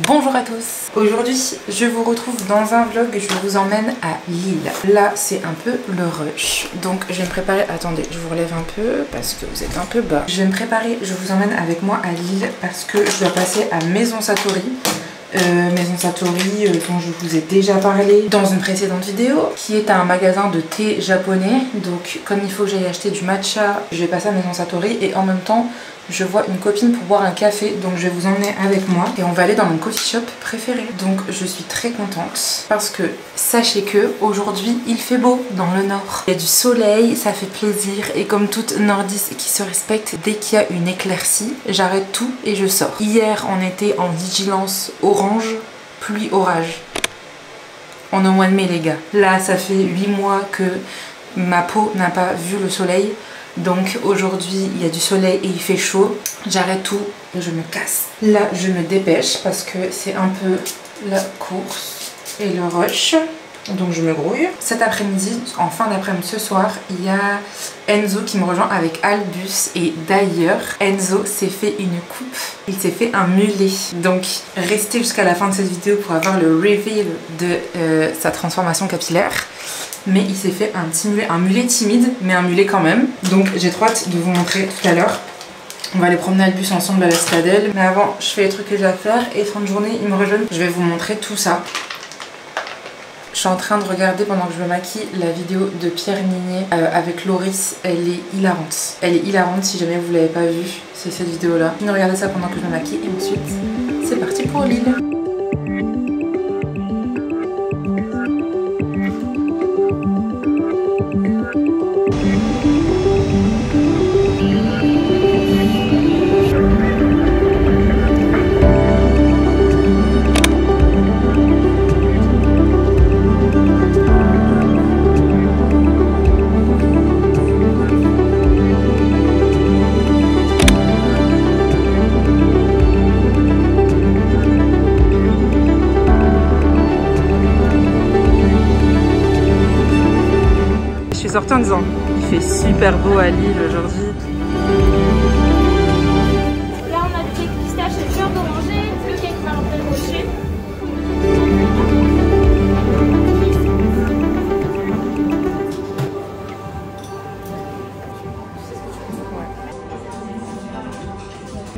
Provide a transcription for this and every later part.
Bonjour à tous. Aujourd'hui je vous retrouve dans un vlog. Je vous emmène à Lille. Là c'est un peu le rush, donc je vais me préparer. Attendez, je vous relève un peu parce que vous êtes un peu bas. Je vais me préparer, je vous emmène avec moi à Lille parce que je dois passer à Maison Satori. Maison Satori dont je vous ai déjà parlé dans une précédente vidéo, qui est un magasin de thé japonais. Donc comme il faut que j'aille acheter du matcha, je vais passer à Maison Satori et en même temps je vois une copine pour boire un café, donc je vais vous emmener avec moi et on va aller dans mon coffee shop préféré. Donc je suis très contente parce que sachez que aujourd'hui il fait beau dans le nord. Il y a du soleil, ça fait plaisir et comme toute nordiste qui se respecte, dès qu'il y a une éclaircie, j'arrête tout et je sors. Hier on était en vigilance orange, pluie orage. On est au mois de mai les gars. Là ça fait 8 mois que ma peau n'a pas vu le soleil. Donc aujourd'hui il y a du soleil et il fait chaud, j'arrête tout et je me casse. Là je me dépêche parce que c'est un peu la course et le rush, donc je me grouille. Cet après-midi, en fin d'après-midi ce soir, il y a Enzo qui me rejoint avec Albus. Et d'ailleurs Enzo s'est fait une coupe, il s'est fait un mulet. Donc restez jusqu'à la fin de cette vidéo pour avoir le reveal de sa transformation capillaire. Mais il s'est fait un petit mulet, un mulet timide, mais un mulet quand même. Donc j'ai trop hâte de vous montrer tout à l'heure. On va aller promener Albus ensemble à la Citadelle. Mais avant, je fais les trucs que j'ai à faire et fin de journée, il me rejoint. Je vais vous montrer tout ça. Je suis en train de regarder pendant que je me maquille la vidéo de Pierre Ninet avec Loris. Elle est hilarante. Elle est hilarante si jamais vous ne l'avez pas vue. C'est cette vidéo là. Regardez ça pendant que je me maquille et ensuite c'est parti pour Lille. Sorti en disant il fait super beau à Lille aujourd'hui. Là on a du cake pistache et beurre d'oranger, le cake marbré rocher.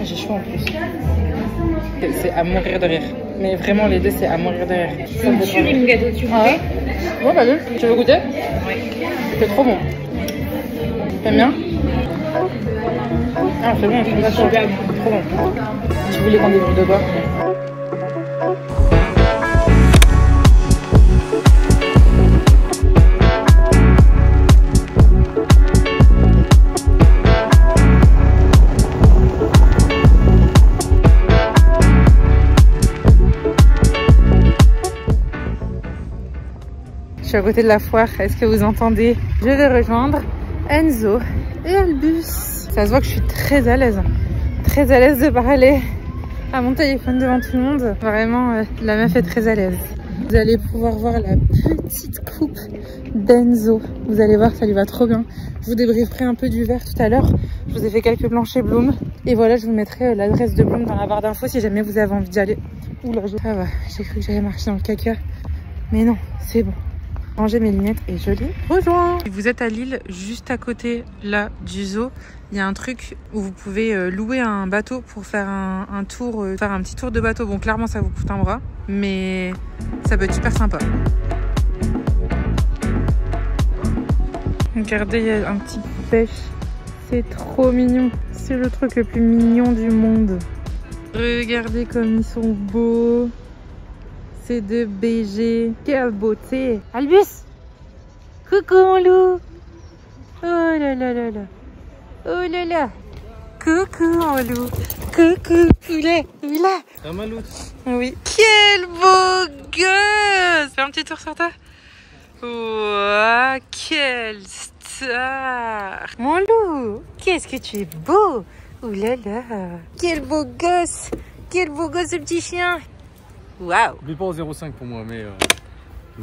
J'ai chaud en plus. C'est à mourir de rire. Mais vraiment les deux c'est à mourir de rire. C'est une tuerie mon gâteau, tu veux goûter? Bon vas-y, tu veux goûter? Oui. C'est trop bon. T'aimes bien? Ah c'est bon, c'est trop bon. Tu voulais qu'on débriefe de quoi? Je suis à côté de la foire, est-ce que vous entendez? Je vais rejoindre Enzo et Albus. Ça se voit que je suis très à l'aise de parler à mon téléphone devant tout le monde. Vraiment, la meuf est très à l'aise. Vous allez pouvoir voir la petite coupe d'Enzo. Vous allez voir, ça lui va trop bien. Je vous débrieferai un peu du verre tout à l'heure. Je vous ai fait quelques blanches chez Bloom. Et voilà, je vous mettrai l'adresse de Bloom dans la barre d'infos si jamais vous avez envie d'y aller. Oula, ça va, j'ai cru que j'allais marcher dans le caca. Mais non, c'est bon. Ranger mes lunettes et je les rejoins. Si vous êtes à Lille, juste à côté là du zoo, il y a un truc où vous pouvez louer un bateau pour faire un tour, faire un petit tour de bateau. Bon, clairement ça vous coûte un bras, mais ça peut être super sympa. Regardez, il y a un petit pêche, c'est trop mignon. C'est le truc le plus mignon du monde. Regardez comme ils sont beaux. C'est de BG. Quelle beauté. Albus, coucou mon loup. Oh là là là là. Oh là là. Coucou mon loup. Coucou. Oula, oula. Un maloute. Oui. Quel beau gosse. Fais un petit tour sur toi. Ouah, quelle star. Mon loup, qu'est-ce que tu es beau. Oh là là. Quel beau gosse. Quel beau gosse ce petit chien. Waouh! Oublie pas au 0,5 pour moi, mais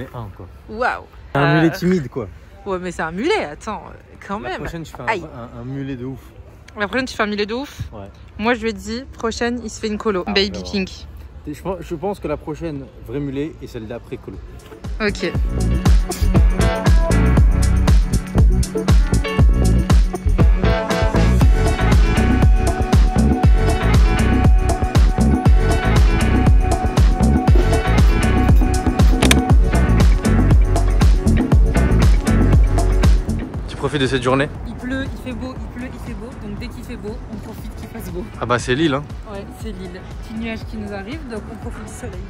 1 quoi. Waouh! Un mulet timide quoi. Ouais, mais c'est un mulet, attends, quand même. La prochaine, tu fais un mulet de ouf. La prochaine, tu fais un mulet de ouf? Ouais. Moi, je lui ai dit, prochaine, il se fait une colo. Ah, Baby pink. Je pense que la prochaine vraie mulet est celle d'après Colo. Ok. Tu profites de cette journée? Il pleut, il fait beau, il pleut, il fait beau. Donc dès qu'il fait beau, on profite qu'il fasse beau. Ah bah c'est Lille hein. Ouais, c'est Lille. Petit nuage qui nous arrive, donc on profite du soleil.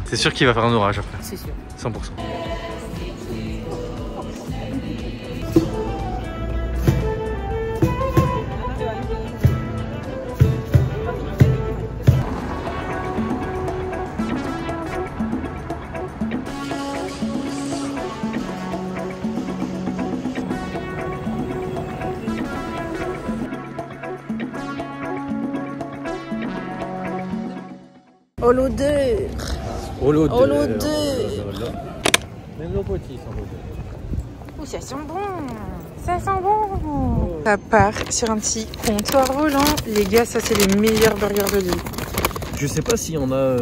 C'est sûr qu'il va faire un orage après. C'est sûr. 100%. Oh l'odeur! Oh l'odeur! Oh l'odeur! Même nos petits sont l'odeur. Oh ça sent bon! Ça sent bon! Ça part sur un petit comptoir volant. Les gars, ça c'est les meilleurs burgers de Lille. Je sais pas s'il y en a,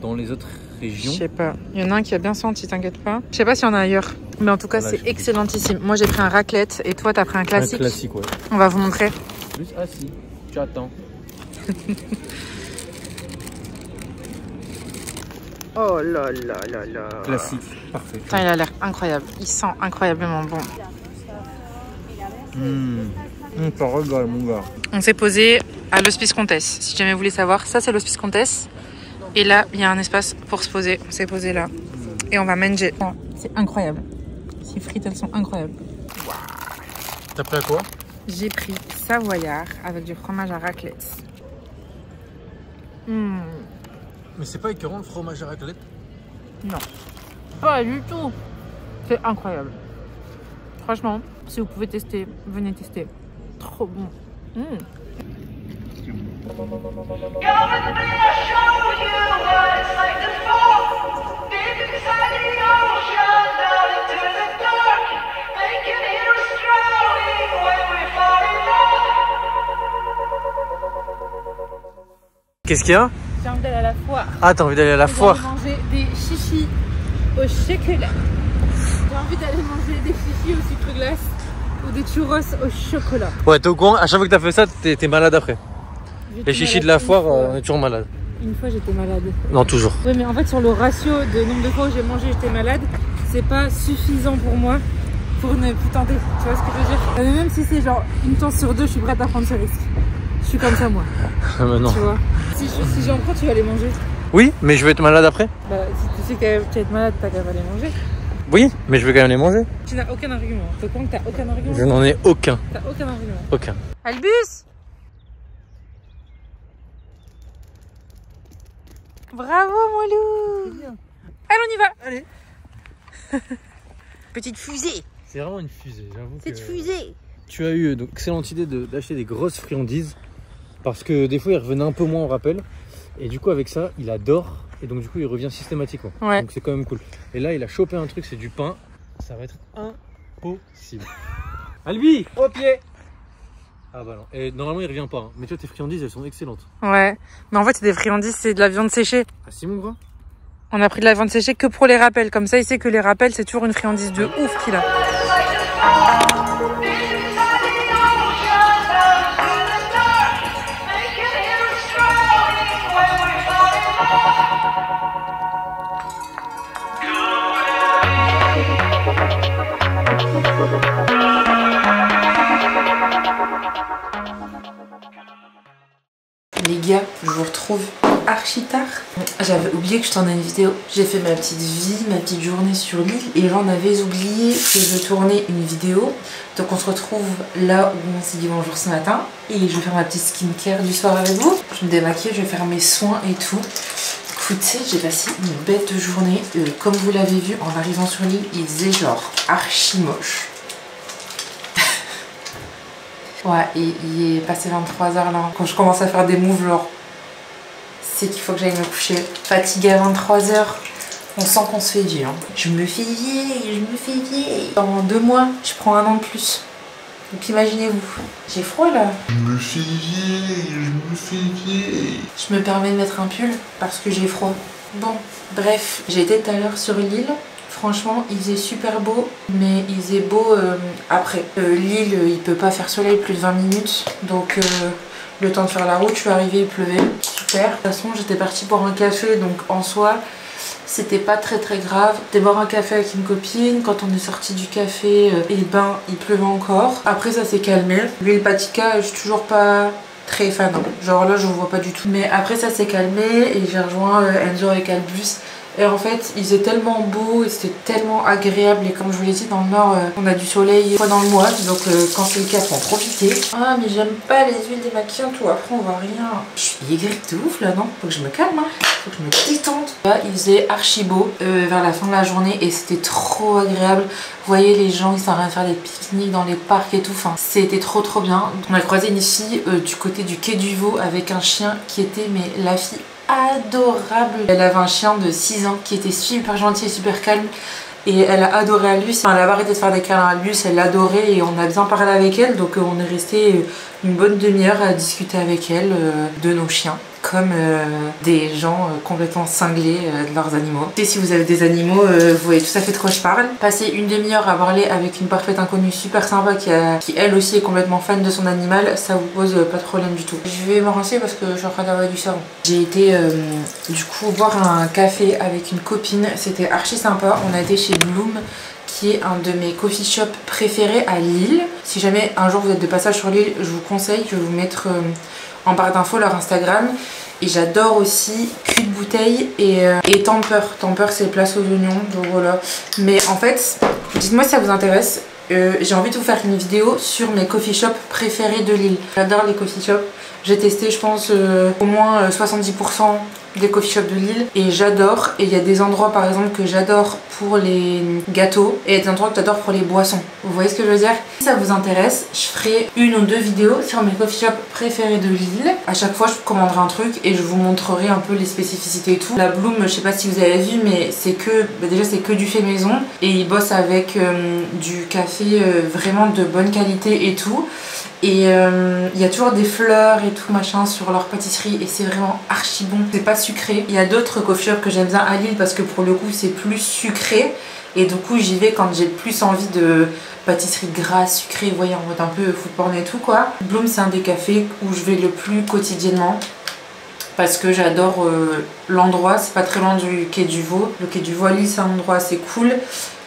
dans les autres régions. Je sais pas. Il y en a un qui a bien senti, t'inquiète pas. Je sais pas s'il y en a ailleurs. Mais en tout cas, Voilà, c'est excellentissime. Moi j'ai pris un raclette et toi t'as pris un classique. Un classique, ouais. On va vous montrer. Plus assis. J'attends. Oh là là là là. Classique, parfait. Putain, il a l'air incroyable. Il sent incroyablement bon. Ça régale, mon gars. On s'est posé à l'Hospice Comtesse. Si jamais vous voulez savoir, ça c'est l'Hospice Comtesse. Et là, il y a un espace pour se poser. On s'est posé là. Et on va manger. Oh, c'est incroyable. Ces frites, elles sont incroyables. T'as pris à quoi? J'ai pris savoyard avec du fromage à raclette. Mais c'est pas écœurant le fromage à raclette? Non. Pas du tout. C'est incroyable. Franchement, si vous pouvez tester, venez tester. Trop bon. Qu'est-ce qu'il y a? J'ai envie d'aller à la foire. Ah, t'as envie d'aller à la foire? J'ai envie de manger des chichis au chocolat. J'ai envie d'aller manger des chichis au sucre glace ou des churros au chocolat. Ouais, t'es au courant? À chaque fois que t'as fait ça, t'es malade après. Les chichis de la foire, on est toujours malade. Une fois, j'étais malade. Non, toujours. Oui, mais en fait, sur le ratio de nombre de fois où j'ai mangé, j'étais malade, c'est pas suffisant pour moi pour ne plus tenter. Tu vois ce que je veux dire? Mais même si c'est genre une chance sur deux, je suis prête à prendre ce risque. Je suis comme ça, moi. Mais non. Tu vois? Si j'en prends, tu vas les manger. Oui, mais je vais être malade après? Bah, si tu sais que tu vas être malade, t'as qu'à pas les manger. Oui, mais je vais quand même les manger. Tu n'as aucun argument. T'es con que t'as aucun argument? Je n'en ai aucun. T'as aucun argument. Aucun. Albus! Bravo, mon loup! Allez, on y va! Allez. Petite fusée! C'est vraiment une fusée, j'avoue. Cette fusée! Tu as eu donc excellente idée d'acheter des grosses friandises parce que des fois il revenait un peu moins au rappel et du coup avec ça il adore et donc du coup il revient systématiquement. Ouais. Donc c'est quand même cool. Et là il a chopé un truc, c'est du pain, ça va être impossible. Albi, au pied. Ah bah non, et normalement il revient pas hein. Mais tu vois tes friandises elles sont excellentes. Ouais, mais en fait c'est des friandises, c'est de la viande séchée. Ah si mon gras. On a pris de la viande séchée que pour les rappels, comme ça il sait que les rappels c'est toujours une friandise de ouf qu'il a. Les gars, je vous retrouve archi tard. J'avais oublié que je tournais une vidéo. J'ai fait ma petite vie, ma petite journée sur l'île et j'en avais oublié que je tournais une vidéo. Donc on se retrouve là où on s'est dit bonjour ce matin et je vais faire ma petite skincare du soir avec vous. Je vais me démaquiller, je vais faire mes soins et tout. Écoutez, j'ai passé une bête de journée. Comme vous l'avez vu, en arrivant sur l'île, il faisait genre archi moche. Ouais, et il est passé 23h là. Quand je commence à faire des moves, genre, c'est qu'il faut que j'aille me coucher. Fatiguée à 23h, on sent qu'on se fait vieux. Hein. Je me fais vieille, je me fais vieille. Dans 2 mois, je prends 1 an de plus. Donc imaginez-vous, j'ai froid là. Je me fais vieille. Je me permets de mettre un pull parce que j'ai froid. Bon, bref, j'ai été tout à l'heure sur l'île. Franchement, il faisait super beau, mais il faisait beau après. L'île, il peut pas faire soleil plus de 20 minutes, donc le temps de faire la route, je suis arrivée, il pleuvait. Super. De toute façon, j'étais partie boire un café, donc en soi, c'était pas très grave. J'étais boire un café avec une copine. Quand on est sorti du café, et ben, il pleuvait encore. Après, ça s'est calmé. L'huile Patika, je suis toujours pas très fan. Genre là, je vois pas du tout. Mais après, ça s'est calmé et j'ai rejoint Enzo avec Albus. Et en fait, il faisait tellement beau et c'était tellement agréable. Et comme je vous l'ai dit, dans le nord, on a du soleil une fois dans le mois. Donc quand c'est le cas, faut en profiter. Ah, mais j'aime pas les huiles démaquillantes. Tout après, on voit rien. Je suis aigrie de ouf là, non? Faut que je me calme, hein. Faut que je me détende. Là, il faisait archi beau vers la fin de la journée et c'était trop agréable. Vous voyez, les gens, ils sont en train de faire des pique-niques dans les parcs et tout. Enfin, c'était trop bien. On a croisé une fille du côté du quai du Vau avec un chien qui était, mais la fille adorable. Elle avait un chien de 6 ans qui était super gentil et super calme et elle a adoré Albus. Elle a arrêté de faire des câlins à Albus, elle l'adorait et on a bien parlé avec elle, donc on est resté une bonne demi-heure à discuter avec elle de nos chiens, comme des gens complètement cinglés de leurs animaux. Et si vous avez des animaux, vous voyez tout à fait de quoi je parle. Passer une demi-heure à parler avec une parfaite inconnue super sympa qui elle aussi est complètement fan de son animal, ça vous pose pas de problème du tout. Je vais me renseigner parce que je suis en train d'avoir du savon. J'ai été du coup boire un café avec une copine, c'était archi sympa. On a été chez Bloom, qui est un de mes coffee shops préférés à Lille. Si jamais un jour vous êtes de passage sur l'île, je vous conseille, je vais vous mettre en barre d'infos leur Instagram. Et j'adore aussi Cul de Bouteille et Temper. Temper, c'est place aux oignons, donc voilà. Mais en fait, dites-moi si ça vous intéresse. J'ai envie de vous faire une vidéo sur mes coffee shops préférés de Lille. J'adore les coffee shops. J'ai testé, je pense, au moins 70% des coffee shops de Lille et j'adore. Et il y a des endroits par exemple que j'adore pour les gâteaux et des endroits que j'adore pour les boissons. Vous voyez ce que je veux dire? Si ça vous intéresse, je ferai une ou deux vidéos sur mes coffee shops préférés de Lille. À chaque fois, je vous commanderai un truc et je vous montrerai un peu les spécificités et tout. La Bloom, je sais pas si vous avez vu, mais c'est que, déjà c'est que du fait maison et ils bossent avec du café vraiment de bonne qualité et tout. Et il y a toujours des fleurs et tout machin sur leur pâtisserie et c'est vraiment archi bon. C'est pas sucré. Il y a d'autres coffee shops que j'aime bien à Lille parce que pour le coup c'est plus sucré. Et du coup j'y vais quand j'ai plus envie de pâtisserie grasse, sucrée, vous voyez, en mode un peu food porn et tout quoi. Bloom, c'est un des cafés où je vais le plus quotidiennement. Parce que j'adore l'endroit, c'est pas très loin du quai du Vau. Le quai du Vau à Lille, c'est un endroit assez cool.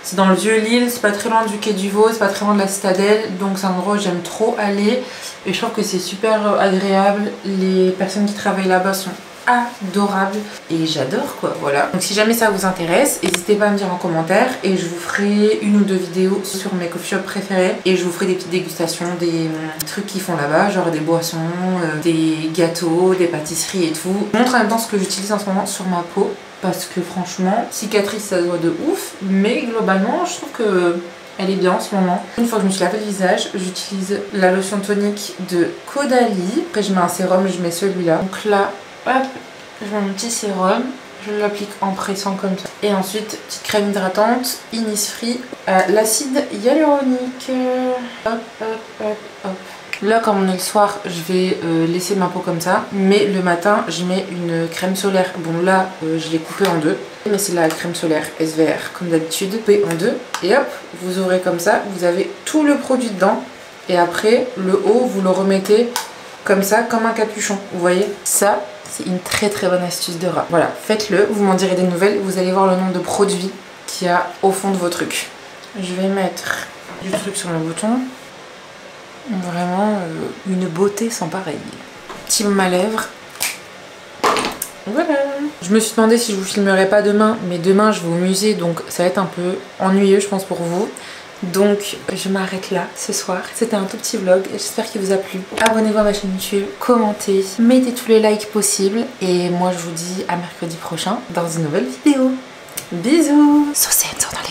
C'est dans le vieux Lille, c'est pas très loin du quai du Vau, c'est pas très loin de la Citadelle. Donc c'est un endroit où j'aime trop aller. Et je trouve que c'est super agréable. Les personnes qui travaillent là-bas sont adorables. Et j'adore quoi, voilà. Donc si jamais ça vous intéresse, n'hésitez pas à me dire en commentaire. Et je vous ferai une ou deux vidéos sur mes coffee shops préférés. Et je vous ferai des petites dégustations, des trucs qu'ils font là-bas. Genre des boissons, des gâteaux, des pâtisseries et tout. Je vous montre en même temps ce que j'utilise en ce moment sur ma peau. Parce que franchement, cicatrice ça se voit de ouf. Mais globalement, je trouve que elle est bien en ce moment. Une fois que je me suis lavé le visage, j'utilise la lotion tonique de Caudalie. Après je mets un sérum, je mets celui-là. Donc là, hop, je mets mon petit sérum. Je l'applique en pressant comme ça. Et ensuite, petite crème hydratante, Innisfree, l'acide hyaluronique. Hop, hop, hop, hop. Là, comme on est le soir, je vais laisser ma peau comme ça. Mais le matin, je mets une crème solaire. Bon, là, je l'ai coupée en deux. Mais c'est la crème solaire SVR, comme d'habitude. Coupée en deux. Et hop, vous ouvrez comme ça. Vous avez tout le produit dedans. Et après, le haut, vous le remettez comme ça, comme un capuchon. Vous voyez? Ça, c'est une très bonne astuce de rat. Voilà, faites-le. Vous m'en direz des nouvelles. Vous allez voir le nombre de produits qu'il y a au fond de vos trucs. Je vais mettre du truc sur le bouton. Vraiment une beauté sans pareil. Petit baume à lèvres. Voilà. Je me suis demandé si je vous filmerais pas demain, mais demain je vais au musée, donc ça va être un peu ennuyeux je pense pour vous. Donc je m'arrête là ce soir. C'était un tout petit vlog, j'espère qu'il vous a plu. Abonnez-vous à ma chaîne YouTube, commentez, mettez tous les likes possibles. Et moi je vous dis à mercredi prochain dans une nouvelle vidéo. Bisous. Saucez dans les